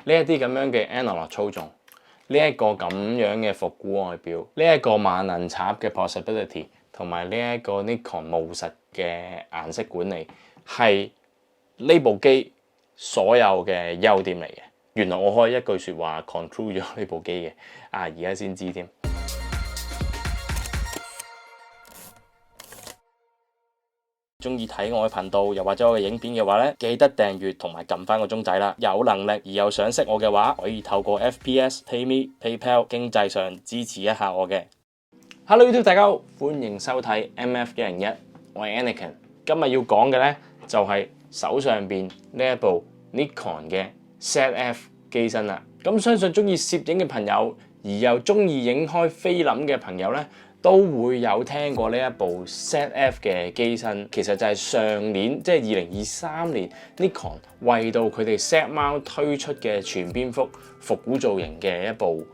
呢一啲咁樣嘅 analog 操縱，呢一個咁樣嘅復古外表，呢一個萬能插嘅 possibility， 同埋呢一個 Nikon 務實嘅顏色管理，係呢部機所有嘅優點嚟嘅。原來我可以一句説話 conclude 咗呢部機嘅，而家先知添。中意睇我嘅頻道，又或者我嘅影片嘅話咧，記得訂閱同埋撳翻個鐘仔啦。有能力而又想識我嘅話，可以透過 FPS、PayMe、PayPal 經濟上支持一下我嘅。Hello YouTube，大家好，歡迎收睇 MF101，我係 Anakin。今日要講嘅咧就係手上邊呢一部 Nikon 嘅 ZF 機身啦。咁相信中意攝影嘅朋友，而又中意影開菲林嘅朋友咧，都會有聽過呢一部 ZF 嘅機身。其實就係上年，即係2023年 Nikon 為到佢哋 Z Mount 推出嘅全邊幅復古造型嘅一部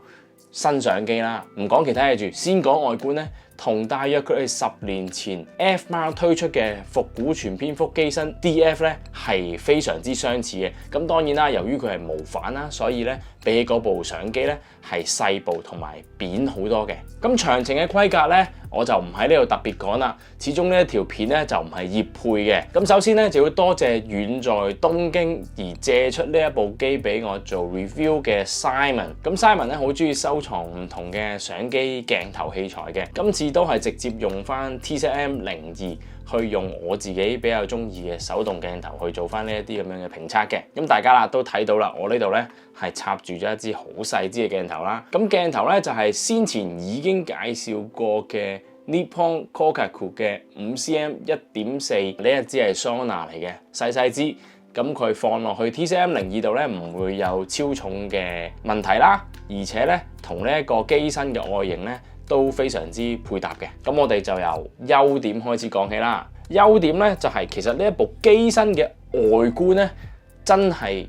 新相機啦。唔講其他嘢住，先講外觀咧，同大約佢哋10年前 F Mount 推出嘅復古全篇幅機身 DF 咧係非常之相似嘅。咁當然啦，由於佢係無反啦，所以咧比起嗰部相機咧係細部同埋扁好多嘅。咁詳情嘅規格咧，我就唔喺呢度特別講啦。始終呢一條片咧就唔係業配嘅。咁首先咧就要多謝遠在東京而借出呢一部機俾我做 review 嘅 Simon。咁 Simon 咧好中意收藏唔同嘅相機鏡頭器材嘅，今次都係直接用翻 TZM-02去用我自己比較中意嘅手動鏡頭去做翻呢一啲咁樣嘅評測嘅。咁大家啦都睇到啦，我呢度咧係插住咗一支好細支嘅鏡頭啦。咁鏡頭咧就係先前已經介紹過嘅 Nippon Kokaku 嘅5cm 1.4，呢一支係 Sona 嚟嘅，細細支。咁佢放落去 TZM-02度咧唔會有超重嘅問題啦，而且咧同呢一個機身嘅外形咧都非常之配搭嘅。咁我哋就由優點開始講起啦。優點咧就係其實呢一部機身嘅外觀咧真係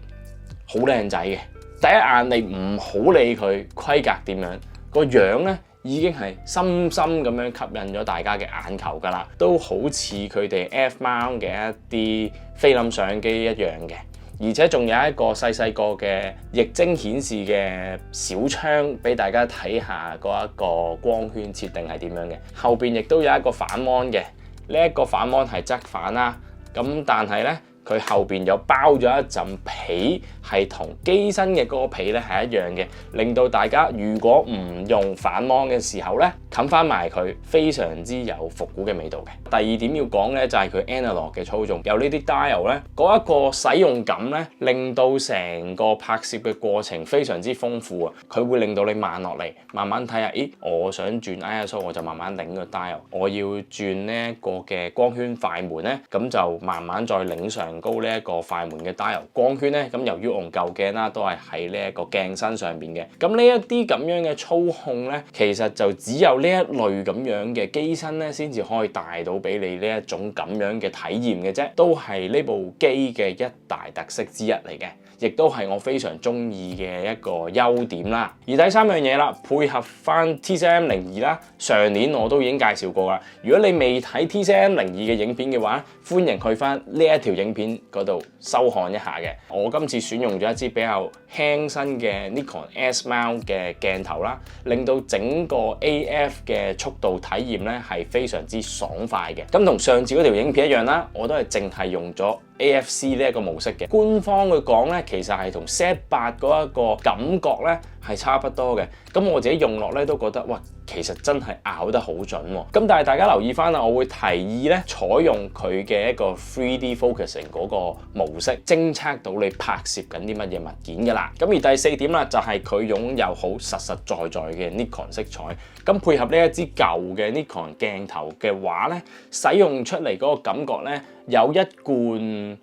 好靚仔嘅。第一眼你唔好理佢規格點樣，個樣咧已經係深深咁樣吸引咗大家嘅眼球㗎啦，都好似佢哋 F Mount 嘅一啲菲林相機一樣嘅。而且仲有一個細細個嘅液晶顯示嘅小窗俾大家睇下嗰一個光圈設定係點樣嘅。後邊亦都有一個反芒嘅，呢一個反芒係側反啦。咁但係咧佢後邊又包咗一陣皮，係同機身嘅嗰個皮咧係一樣嘅，令到大家如果唔用反芒嘅時候咧，冚翻埋佢，非常之有復古嘅味道嘅。第二點要講咧就係佢 analog 嘅操縱，有呢啲 dial 咧，嗰一個使用感咧，令到成個拍攝嘅過程非常之豐富啊！佢會令到你慢落嚟，慢慢睇下，咦，我想轉 ISO 我就慢慢擰個 dial，我要轉呢一個嘅光圈快門咧，咁就慢慢再擰上高呢一個快門嘅 dial 光圈咧。咁由於我用舊鏡啦，都係喺呢一個鏡身上邊嘅。咁呢一啲咁樣嘅操控咧，其實就只有呢一類咁樣嘅機身咧，先至可以帶到俾你呢一種咁樣嘅體驗嘅啫。都係呢部機嘅一大特色之一嚟嘅，亦都係我非常中意嘅一個優點啦。而第三樣嘢啦，配合翻 TZM-02啦，上年我都已經介紹過啦。如果你未睇 TZM-02嘅影片嘅話，歡迎去翻呢一條影片嗰度收看一下嘅。我今次選用咗一支比較輕身嘅 Nikon S Mount 嘅鏡頭啦，令到整個 AF 嘅速度體驗咧係非常之爽快嘅。咁同上次嗰條影片一樣啦，我都係淨係用咗 AFC 呢一個模式嘅。官方佢講咧，其實係同 Z8 嗰一個感覺咧係差不多嘅。咁我自己用落咧都覺得，哇，其實真係咬得好準喎。咁但係大家留意翻啦，我會提議咧採用佢嘅一個 3D focusing 嗰個模式，偵測到你拍攝緊啲乜嘢物件㗎啦。咁而第四點啦，就係佢擁有好實實在在嘅 Nikon 色彩。咁配合呢一支舊嘅 Nikon 鏡頭嘅話咧，使用出嚟嗰個感覺咧，有一貫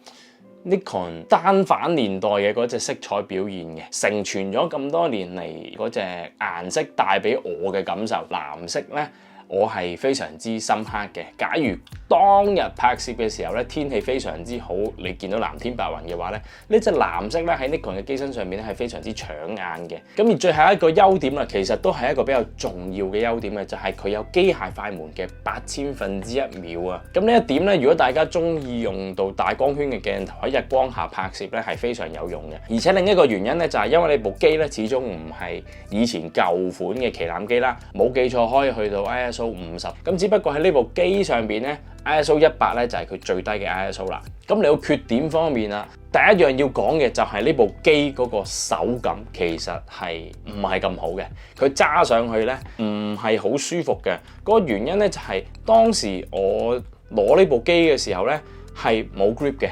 Nikon 單反年代嘅嗰隻色彩表現嘅，承傳咗咁多年嚟嗰隻顏色帶俾我嘅感受。藍色咧，我係非常之深刻嘅。假如當日拍攝嘅時候咧，天氣非常之好，你見到藍天白雲嘅話咧，呢隻藍色咧喺 Nikon 嘅機身上面咧係非常之搶眼嘅。咁而最後一個優點啦，其實都係一個比較重要嘅優點嘅，就係佢有機械快門嘅8,000分之一秒啊！咁呢一點咧，如果大家中意用到大光圈嘅鏡頭喺日光下拍攝咧，係非常有用嘅。而且另一個原因咧，就係因為你部機咧始終唔係以前舊款嘅旗艦機啦，冇記錯可以去到 ISO 50，咁只不過喺呢部機上邊咧 ISO 100咧就係佢最低嘅 ISO 啦。咁嚟到缺點方面啊，第一樣要講嘅就係呢部機嗰個手感其實係唔係咁好嘅，佢揸上去咧唔係好舒服嘅。嗰個原因咧就係當時我攞呢部機嘅時候咧係冇 grip 嘅，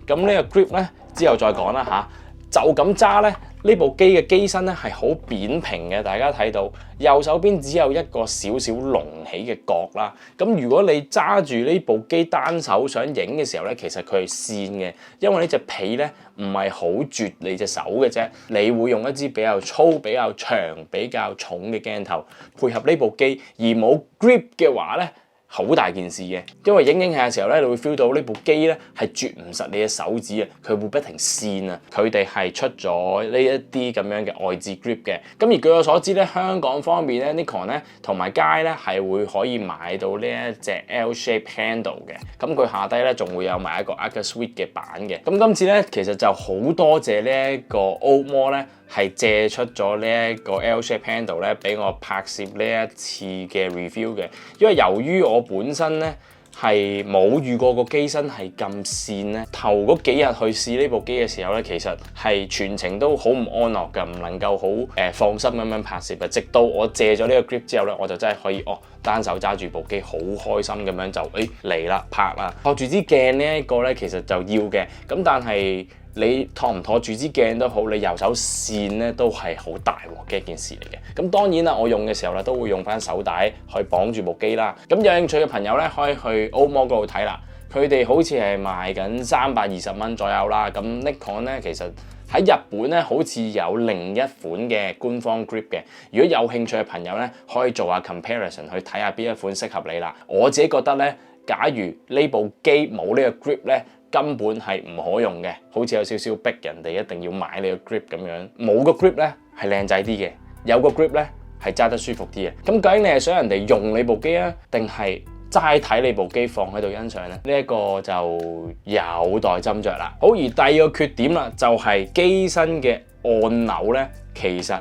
咁呢個 grip 咧之後再講啦嚇。就咁揸咧，呢部機嘅機身咧係好扁平嘅，大家睇到右手邊只有一個少少隆起嘅角啦。咁如果你揸住呢部機單手想影嘅時候咧，其實佢係跣嘅，因為呢隻皮咧唔係好絕你隻手嘅啫。你會用一支比較粗、比較長、比較重嘅鏡頭配合呢部機，而冇 grip 嘅話咧，好大件事嘅，因為影下嘅時候咧，你會 feel 到呢部機咧係啜唔實你嘅手指啊，佢會不停跣啊。佢哋係出咗呢一啲咁樣嘅外置 grip 嘅。咁而據我所知咧，香港方面咧 Nikon 咧同埋佳咧係會可以買到呢一隻 L-shape handle 嘅。咁佢下低咧仲會有埋一個 Arca Sweet 嘅版嘅。咁今次咧其實就好多謝呢一個 Oldmore 咧係借出咗呢一個 L-shape handle 咧俾我拍攝呢一次嘅 review 嘅，因為由於我本身咧係冇遇過個機身係咁跣咧，頭嗰幾日去試呢部機嘅時候咧，其實係全程都好唔安樂㗎，唔能夠好放心咁樣拍攝嘅。直到我借咗呢個 grip 之後咧，我就真係可以單手揸住部機，好開心咁樣就嚟啦拍啦。托住支鏡呢一個咧，其實就要嘅，咁但係你托唔托住支鏡都好，你右手跣咧都係好大鑊嘅一件事嚟嘅。咁當然啦，我用嘅時候咧都會用翻手帶去綁住部機啦。咁有興趣嘅朋友咧，可以去 Oldmore 嗰度睇啦。佢哋好似係賣緊320蚊左右啦。咁 Nikon 咧其實喺日本咧好似有另一款嘅官方 grip 嘅。如果有興趣嘅朋友咧，可以做下 comparison 去睇下邊一款適合你啦。我自己覺得咧，假如呢部機冇呢個 grip 咧，根本係唔可用嘅，好似有少少逼人哋一定要買你個 grip 咁樣。冇個 grip 咧係靚仔啲嘅，有個 grip 咧係揸得舒服啲嘅。咁究竟你係想人哋用你部機啊，定係齋睇你部機放喺度欣賞咧？呢一個就有待斟酌啦。好，而第二個缺點啦，就係機身嘅按鈕咧，其實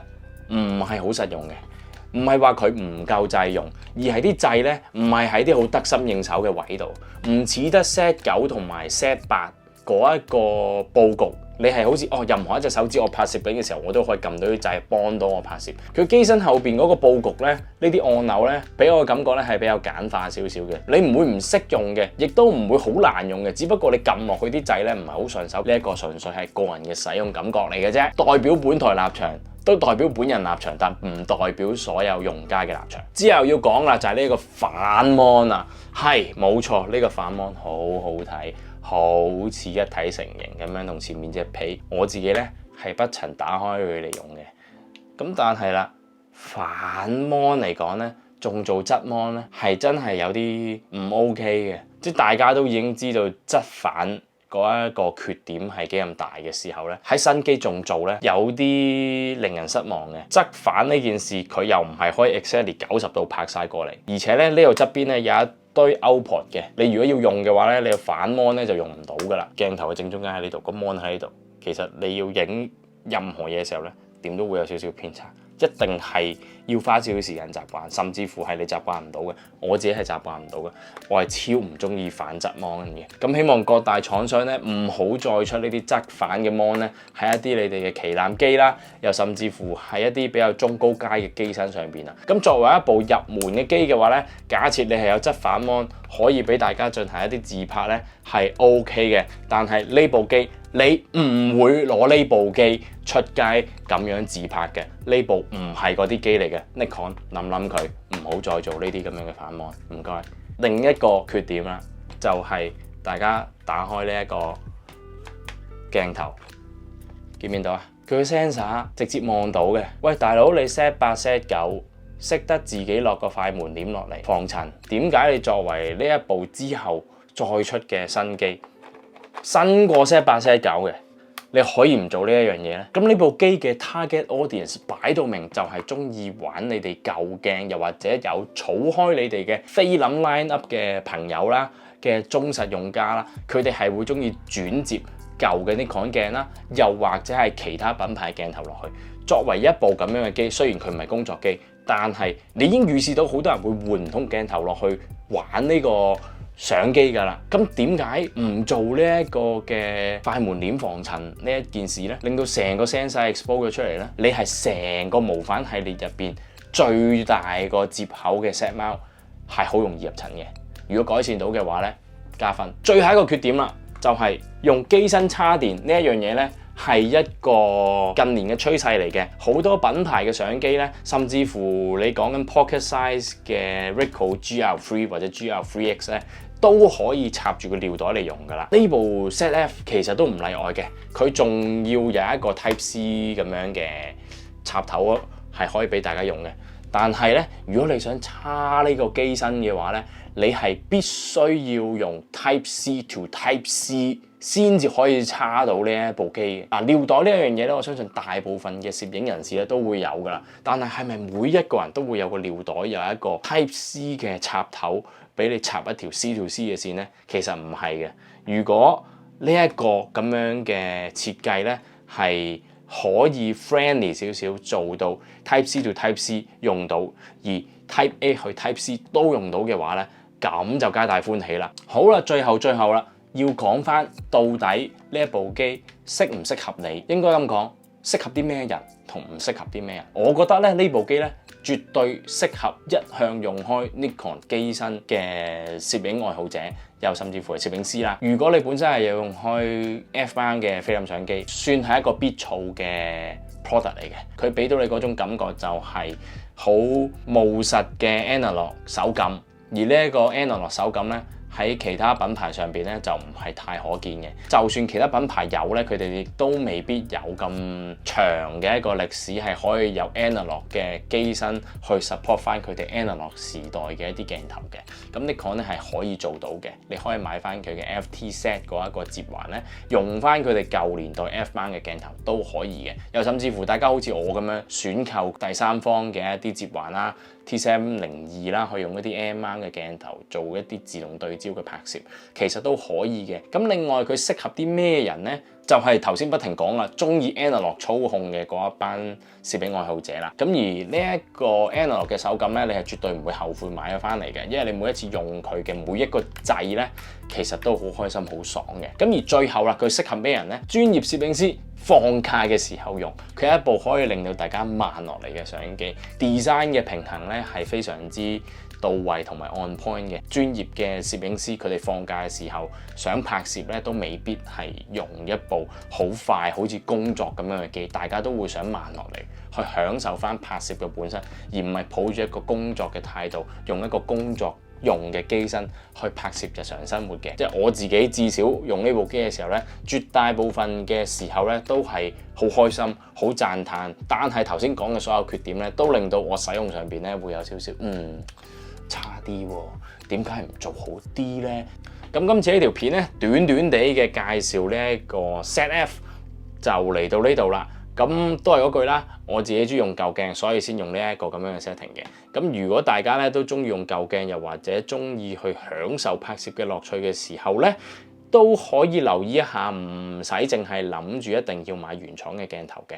唔係好實用嘅。唔係話佢唔夠掣用，而係啲掣咧唔係喺啲好得心應手嘅位度，唔似得 Z9 同埋 Z8嗰一個佈局。你係好似任何一隻手指我拍攝緊嘅時候，我都可以撳到啲掣幫到我拍攝。佢機身後邊嗰個佈局咧，呢啲按鈕咧，俾我嘅感覺咧係比較簡化少少嘅。你唔會唔識用嘅，亦都唔會好難用嘅。只不過你撳落去啲掣咧唔係好順手。呢一個純粹係個人嘅使用感覺嚟嘅啫，代表本台立場。都代表本人立場，但唔代表所有用家嘅立場。之後要講啦，就係呢個反 mon 啊，係冇錯，呢個反 mon 好好睇，好似一體成型咁樣，同前面隻皮。我自己咧係不曾打開佢嚟用嘅。咁但係啦，反 mon 嚟講咧，仲做側 mon 咧，係真係有啲唔 OK 嘅。即係大家都已經知道側反嗰一個缺點係幾咁大嘅時候咧，喺新機仲做咧，有啲令人失望嘅。側反呢件事佢又唔係可以 exactly 90度拍晒過嚟，而且咧呢度側邊咧有一堆 output 嘅。你如果要用嘅話咧，你個反 mon 咧就用唔到噶啦。鏡頭嘅正中間喺呢度，個 mon 喺呢度。其實你要影任何嘢嘅時候咧，點都會有少少偏差。一定係要花少少時間習慣，甚至乎係你習慣唔到嘅。我自己係習慣唔到嘅，我係超唔中意反側 mon 嘅。咁希望各大廠商咧唔好再出呢啲側反嘅 mon 咧，喺一啲你哋嘅旗艦機啦，又甚至乎喺一啲比較中高階嘅機身上邊啊。咁作為一部入門嘅機嘅話咧，假設你係有側反 mon，可以俾大家進行一啲自拍咧係 OK 嘅，但係呢部機你唔會攞呢部機出街咁樣自拍嘅。呢部唔係嗰啲機嚟嘅。Nikon 諗佢，唔好再做呢啲咁樣嘅反 mon，唔該。另一個缺點啦，就係大家打開呢一個鏡頭，見唔見到啊？佢嘅 sensor 直接望到嘅。喂，大佬，你 Z8、Z9、識得自己落個快門簾落嚟防塵。點解你作為呢一部之後再出嘅新機，新過 Z8、Z9 嘅，你可以唔做呢一樣嘢咧？咁呢部機嘅 target audience 擺到明就係中意玩你哋舊鏡，又或者有儲開你哋嘅菲林 line up 嘅朋友啦嘅忠實用家啦，佢哋係會中意轉接舊嘅Nikon鏡啦，又或者係其他品牌鏡頭落去。作為一部咁樣嘅機，雖然佢唔係工作機，但係你已經預示到好多人會換唔同鏡頭落去玩呢個相機㗎啦。咁點解唔做呢一個嘅快門簾防塵呢一件事呢？令到成個 sensor expose 咗出嚟呢？你係成個無反系列入邊最大個接口嘅 Z 貓係好容易入塵嘅。如果改善到嘅話呢，加分。最後一個缺點啦，就係用機身叉電呢一樣嘢呢，係一個近年嘅趨勢嚟嘅。好多品牌嘅相機呢，甚至乎你講緊 pocket size 嘅 Ricoh GR3 或者 GR3X 呢，都可以插住個尿袋嚟用㗎啦。呢部 ZF 其實都唔例外嘅，佢仲要有一個 Type C 咁樣嘅插頭係可以俾大家用嘅。但係咧，如果你想叉呢個機身嘅話咧，你係必須要用 Type C to Type C 先至可以叉到呢一部機嘅。嗱，尿袋呢一樣嘢咧，我相信大部分嘅攝影人士咧都會有㗎啦。但係係咪每一個人都會有個尿袋有一個 Type C 嘅插頭俾你插一條 C to C 嘅線咧？其實唔係嘅。如果呢一個咁樣嘅設計咧係可以 friendly 少少做到 Type C to Type C 用到，而 Type A 去 Type C 都用到嘅話咧，咁就皆大歡喜啦。好啦，最後啦，要講翻到底呢一部機適唔適合你？應該咁講，適合啲咩人同唔適合啲咩人？我覺得咧呢部機咧絕對適合一向用開 Nikon 機身嘅攝影愛好者，又甚至乎係攝影師啦。如果你本身係有用開 F mount 嘅菲林相機，算係一個必儲嘅 product 嚟嘅。佢俾到你嗰種感覺就係好務實嘅 analog 手感，而呢一個 analog 手感咧，喺其他品牌上邊咧就唔係太可見嘅。就算其他品牌有咧，佢哋亦都未必有咁長嘅一個歷史係可以有 analog 嘅機身去 support 翻佢哋 analog 時代嘅一啲鏡頭嘅。咁 Nikon 咧係可以做到嘅，你可以買翻佢嘅 FT-Z 嗰一個接環咧，用翻佢哋舊年代 F mount 嘅鏡頭都可以嘅。又甚至乎大家好似我咁樣選購第三方嘅一啲接環啦。TCM02啦，去用一啲 M mount 嘅鏡頭做一啲自動對焦嘅拍攝，其實都可以嘅。咁另外佢適合啲咩人呢？就係頭先不停講啦，中意 analog 操控嘅嗰一班攝影愛好者啦。咁而呢一個 analog 嘅手感咧，你係絕對唔會後悔買咗翻嚟嘅，因為你每一次用佢嘅每一個掣咧，其實都好開心、好爽嘅。咁而最後啦，佢適合咩人呢？專業攝影師放假嘅時候用，佢係一部可以令到大家慢落嚟嘅相機。design 嘅平衡咧係非常之到位同埋 on point 嘅。專業嘅攝影師佢哋放假嘅時候想拍攝咧，都未必係用一部好快好似工作咁樣嘅機，大家都會想慢落嚟去享受翻拍攝嘅本身，而唔係抱住一個工作嘅態度，用一個工作用嘅機身去拍攝日常生活嘅。即係我自己至少用呢部機嘅時候咧，絕大部分嘅時候咧都係好開心、好讚歎。但係頭先講嘅所有缺點咧，都令到我使用上邊咧會有少少差啲喎。點解唔做好啲呢？咁今次呢條片咧，短短地嘅介紹呢一個 ZF 就嚟到呢度啦。咁都係嗰句啦，我自己中意用舊鏡，所以先用呢一個咁樣嘅 setting 嘅。咁如果大家咧都中意用舊鏡，又或者中意去享受拍攝嘅樂趣嘅時候咧，都可以留意一下，唔使淨係諗住一定要買原廠嘅鏡頭嘅。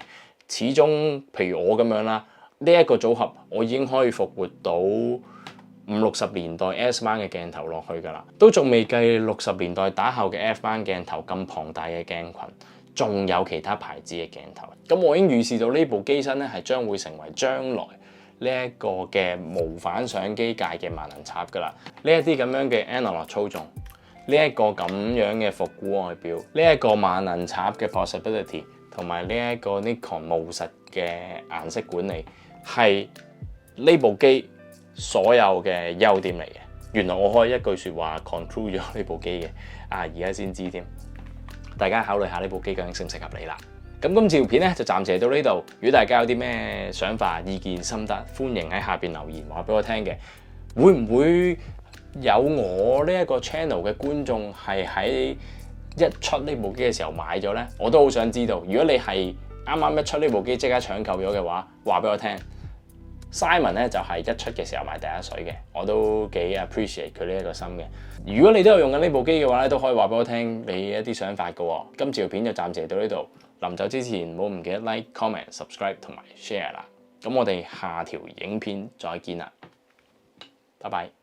始終譬如我咁樣啦，呢一個組合我已經可以復活到50-60年代 S mount 嘅鏡頭落去㗎啦，都仲未計60年代打後嘅 F mount 鏡頭咁龐大嘅鏡群。仲有其他牌子嘅鏡頭，咁我已經預示到呢部機身咧係將會成為將來呢一個嘅無反相機界嘅萬能插㗎啦。呢一啲咁樣嘅 analog 操縱，呢一個咁樣嘅復古外表，呢一個萬能插嘅 possibility， 同埋呢一個 Nikon 務實嘅顏色管理，係呢部機所有嘅優點嚟嘅。原來我可以一句説話 control 咗呢部機嘅，而家先知添。大家考慮下呢部機究竟適唔適合你啦。咁今次條片咧就暫時到呢度。如果大家有啲咩想法、意見、心得，歡迎喺下邊留言話俾我聽嘅。會唔會有我呢一個 channel 嘅觀眾係喺一出呢部機嘅時候買咗呢？我都好想知道。如果你係啱啱一出呢部機即刻搶購咗嘅話，話俾我聽。Simon 咧就係一出嘅時候買第一水嘅，我都幾 appreciate 佢呢一個心嘅。如果你都有用緊呢部機嘅話咧，都可以話俾我聽你一啲想法嘅喎。今次條片就暫時到呢度，臨走之前唔好唔記得 like、comment、subscribe 同埋 share 啦。咁我哋下條影片再見啦，拜拜。